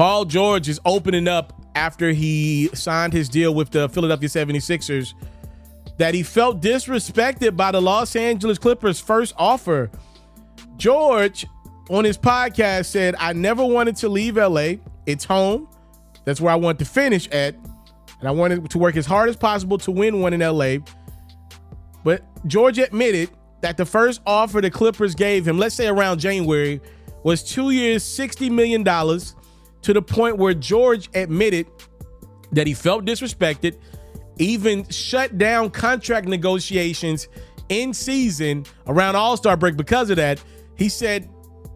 Paul George is opening up after he signed his deal with the Philadelphia 76ers that he felt disrespected by the Los Angeles Clippers' first offer. George, on his podcast, said, "I never wanted to leave LA. It's home. That's where I want to finish at. And I wanted to work as hard as possible to win one in LA." But George admitted that the first offer the Clippers gave him, let's say around January, was 2 years, $60 million, to the point where George admitted that he felt disrespected, even shut down contract negotiations in season around All-Star break because of that. He said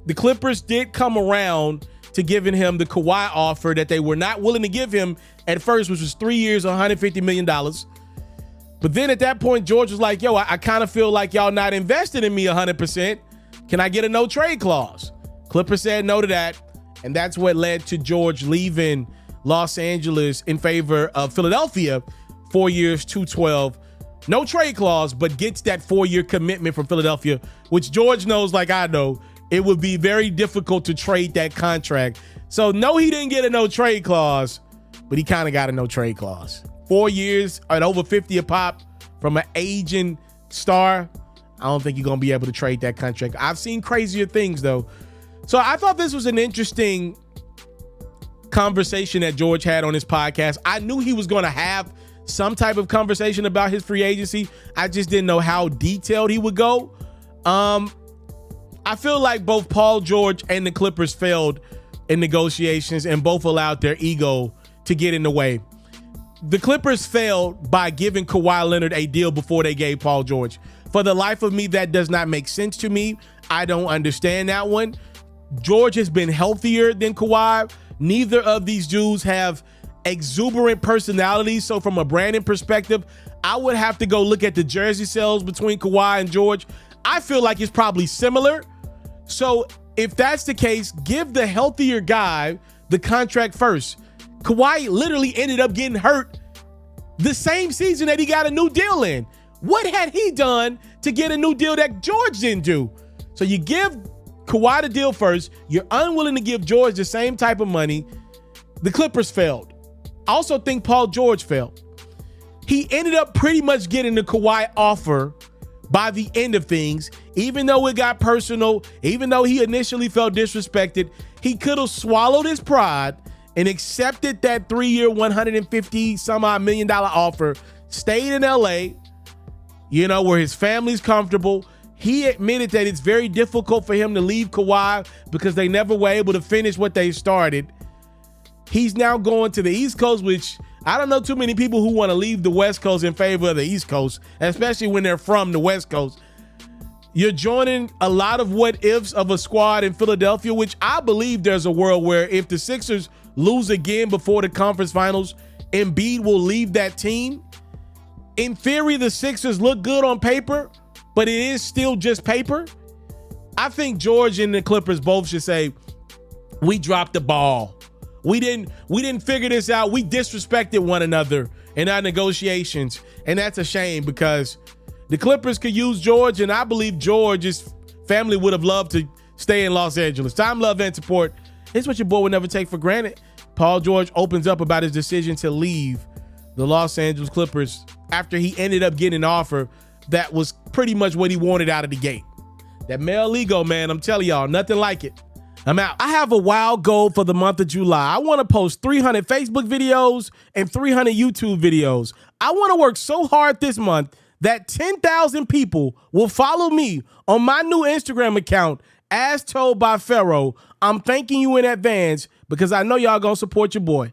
the Clippers did come around to giving him the Kawhi offer that they were not willing to give him at first, which was 3 years, $150 million. But then at that point, George was like, yo, I kind of feel like y'all not invested in me 100%. Can I get a no trade clause? Clippers said no to that. And that's what led to George leaving Los Angeles in favor of Philadelphia, 4 years, $212. No trade clause, but gets that 4-year commitment from Philadelphia, which George knows, like I know, it would be very difficult to trade that contract. So no, he didn't get a no trade clause, but he kind of got a no trade clause. 4 years at over 50 a pop from an aging star. I don't think you're going to be able to trade that contract. I've seen crazier things, though. So I thought this was an interesting conversation that George had on his podcast. I knew he was going to have some type of conversation about his free agency. I just didn't know how detailed he would go. I feel like both Paul George and the Clippers failed in negotiations, and both allowed their ego to get in the way. The Clippers failed by giving Kawhi Leonard a deal before they gave Paul George. For the life of me, that does not make sense to me. I don't understand that one. George has been healthier than Kawhi. Neither of these dudes have exuberant personalities. So from a branding perspective, I would have to go look at the jersey sales between Kawhi and George. I feel like it's probably similar. So if that's the case, give the healthier guy the contract first. Kawhi literally ended up getting hurt the same season that he got a new deal in. What had he done to get a new deal that George didn't do? So you give Kawhi the deal first. You're unwilling to give George the same type of money. The Clippers failed. I also think Paul George failed. He ended up pretty much getting the Kawhi offer by the end of things, even though it got personal, even though he initially felt disrespected. He could have swallowed his pride and accepted that 3-year, $150 some odd million offer, stayed in LA, where his family's comfortable. He admitted that it's very difficult for him to leave Kawhi because they never were able to finish what they started. He's now going to the East Coast, which I don't know too many people who want to leave the West Coast in favor of the East Coast, especially when they're from the West Coast. You're joining a lot of what ifs of a squad in Philadelphia, which I believe there's a world where if the Sixers lose again before the conference finals, Embiid will leave that team. In theory, the Sixers look good on paper, but it is still just paper. I think George and the Clippers both should say, we dropped the ball. We didn't figure this out. We disrespected one another in our negotiations. And that's a shame because the Clippers could use George, and I believe George's family would have loved to stay in Los Angeles. Time, love, and support. It's what your boy would never take for granted. Paul George opens up about his decision to leave the Los Angeles Clippers after he ended up getting an offer that was pretty much what he wanted out of the gate. That male ego, man, I'm telling y'all, nothing like it. I'm out. I have a wild goal for the month of July. I want to post 300 Facebook videos and 300 YouTube videos. I want to work so hard this month that 10,000 people will follow me on my new Instagram account, As Told by Ferro. I'm thanking you in advance because I know y'all gonna support your boy.